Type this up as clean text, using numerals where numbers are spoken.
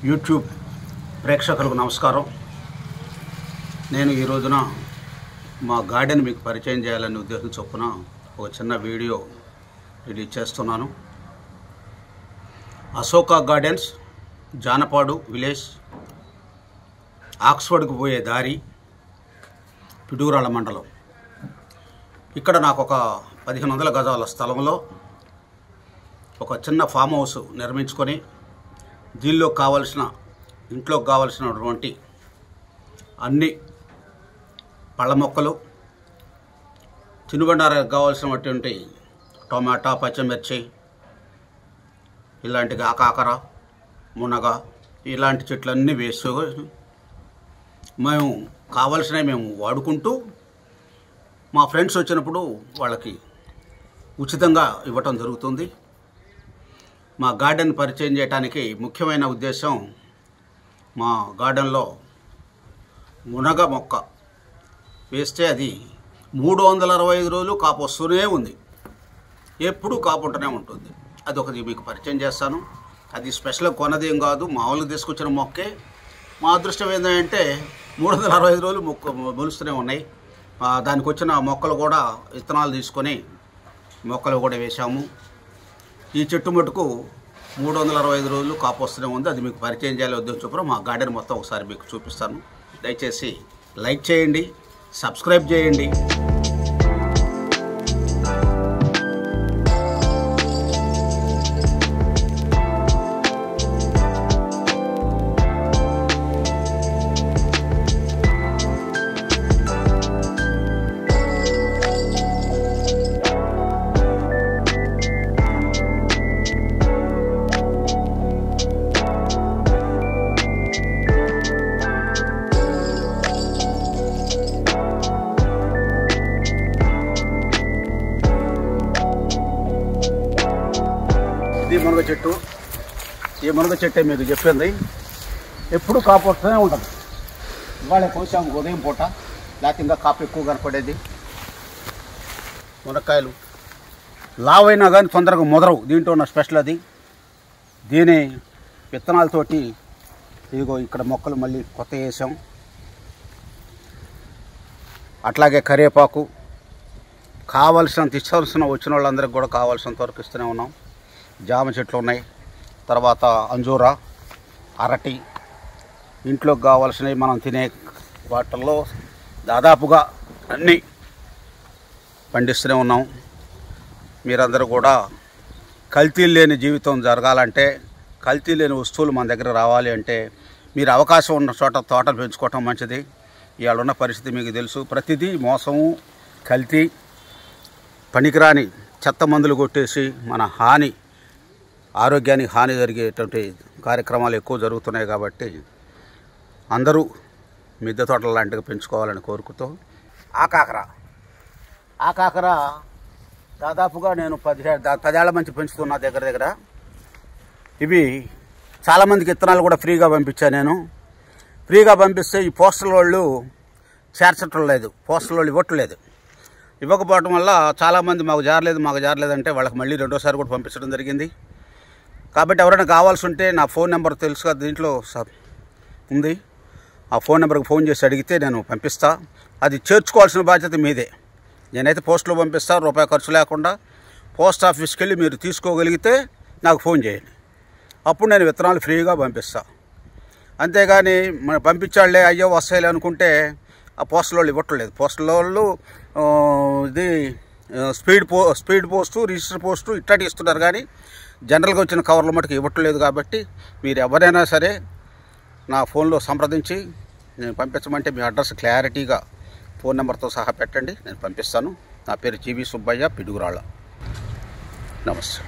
YouTube ప్రేక్షకులకు నమస్కారం. నేను ఈ రోజున మా గార్డెన్ మీకు పరిచయం చేయాలనే ఉద్దేశం చొప్పున ఒక చిన్న వీడియో రిలీజ్ చేస్తున్నాను. అశోక గార్డెన్స్, జానపాడు విలేజ్, ఆక్స్ఫర్డ్కు పోయే దారి, పిడుగురాళ్ళ మండలం. ఇక్కడ నాకు ఒక 1500 గజాల స్థలంలో ఒక చిన్న ఫామ్ హౌస్ నిర్మించుకొని దీనిలో ఇంట్లోకి కావలసినటువంటి అన్ని పళ్ళ మొక్కలు, తినుబండారానికి కావాల్సినటువంటి టమాటా, పచ్చిమిర్చి, ఇలాంటి కాకర, మునగ ఇలాంటి చెట్లన్నీ వేసి మేము కావలసినవి మేము వాడుకుంటూ మా ఫ్రెండ్స్ వచ్చినప్పుడు వాళ్ళకి ఉచితంగా ఇవ్వటం జరుగుతుంది. మా గార్డెన్ పరిచయం చేయడానికి ముఖ్యమైన ఉద్దేశం, మా గార్డెన్లో మునగ మొక్క వేస్తే అది 365 రోజులు కాపు వస్తూనే ఉంది, ఎప్పుడూ కాపు ఉంటూనే ఉంటుంది. అది ఒకటి మీకు పరిచయం చేస్తాను. అది స్పెషల్గా కొన్నదేం కాదు, మామూలుగా తీసుకొచ్చిన మొక్కే. మా అదృష్టం ఏంటంటే 365 రోజులు మొలుస్తూనే ఉన్నాయి. దానికి వచ్చిన మొక్కలు కూడా విత్తనాలు తీసుకొని మొక్కలు కూడా వేసాము. ఈ చెట్టు మటుకు 365 రోజులు కాపు వస్తూనే ఉంది. అది మీకు పరిచయం చేయాలి ఉద్దేశం చొప్పున మా గార్డెన్ మొత్తం ఒకసారి మీకు చూపిస్తాను. దయచేసి లైక్ చేయండి, సబ్స్క్రైబ్ చేయండి. ఇది మునగ చెట్టు. ఈ మునగ చెట్టే మీకు చెప్పింది, ఎప్పుడు కాపు వస్తూనే ఉంటుంది. ఇవాళ కోసాము ఉదయం పూట, లేకపోతే ఇంకా కాపు ఎక్కువ కనపడేది. మునక్కాయలు లావైనా కానీ తొందరగా ముదరవు, దీంట్లో ఉన్న స్పెషల్ అది. దీని విత్తనాలతోటి ఇదిగో ఇక్కడ మొక్కలు మళ్ళీ కొత్త వేసాం. అట్లాగే కరివేపాకు కావాల్సినంత వచ్చిన వాళ్ళందరికీ కూడా కావాల్సినంత వరకు ఇస్తూనే ఉన్నాం. జామ చెట్లు ఉన్నాయి, తర్వాత అంజూర, అరటి, ఇంట్లోకి కావాల్సినవి మనం తినే వాటిల్లో దాదాపుగా అన్నీ పండిస్తూనే ఉన్నాం. మీరందరూ కూడా కల్తీ లేని జీవితం జరగాలంటే, కల్తీ లేని వస్తువులు మన దగ్గర రావాలి అంటే మీరు అవకాశం ఉన్న చోట తోటలు పెంచుకోవటం మంచిది. ఇవాళ ఉన్న పరిస్థితి మీకు తెలుసు. ప్రతిదీ మోసము, కల్తీ, పనికిరాని చెత్త మందులు కొట్టేసి మన ఆరోగ్యానికి హాని జరిగేటువంటి కార్యక్రమాలు ఎక్కువ జరుగుతున్నాయి. కాబట్టి అందరూ మిద్దె తోటలు లాంటివి పెంచుకోవాలని కోరుకుతూ, ఆకాకర దాదాపుగా నేను 10 ఏళ్ల నుంచి పెంచుతున్నా దగ్గర. ఇవి చాలామందికి విత్తనాలు కూడా ఫ్రీగా పంపించాను నేను. ఫ్రీగా పంపిస్తే ఈ పోస్టల్ వాళ్ళు చేర్చటం లేదు, పోస్టల్ వాళ్ళు ఇవ్వట్లేదు. ఇవ్వకపోవటం వల్ల చాలామంది మాకు జారలేదు అంటే వాళ్ళకి మళ్ళీ రెండోసారి కూడా పంపించడం జరిగింది. కాబట్టి ఎవరైనా కావాల్సి ఉంటే నా ఫోన్ నెంబర్ తెలుసు కదా, దీంట్లో ఉంది. ఆ ఫోన్ నెంబర్కి ఫోన్ చేసి అడిగితే నేను పంపిస్తా. అది చేర్చుకోవాల్సిన బాధ్యత మీదే. నేనైతే పోస్టులో పంపిస్తా, రూపాయి ఖర్చు లేకుండా. పోస్ట్ ఆఫీస్కి వెళ్ళి మీరు తీసుకోగలిగితే నాకు ఫోన్ చేయండి, అప్పుడు నేను విత్తనాలు ఫ్రీగా పంపిస్తా. అంతేగాని మనం పంపించాళ్లే అయ్యో వస్తాయిలే అనుకుంటే ఆ పోస్టల్ వాళ్ళు ఇవ్వట్లేదు. పోస్టల్ వాళ్ళు ఇది స్పీడ్ పోస్టు, రిజిస్టర్ పోస్టు ఇట్లాంటి ఇస్తున్నారు, కానీ జనరల్గా వచ్చిన కవర్ల మటుకు ఇవ్వట్లేదు. కాబట్టి మీరు ఎవరైనా సరే నా ఫోన్లో సంప్రదించి నేను పంపించమంటే మీ అడ్రస్ క్లారిటీగా ఫోన్ నెంబర్తో సహా పెట్టండి, నేను పంపిస్తాను. నా పేరు జీవి సుబ్బయ్య, పిడుగురాళ్ళ. నమస్తే.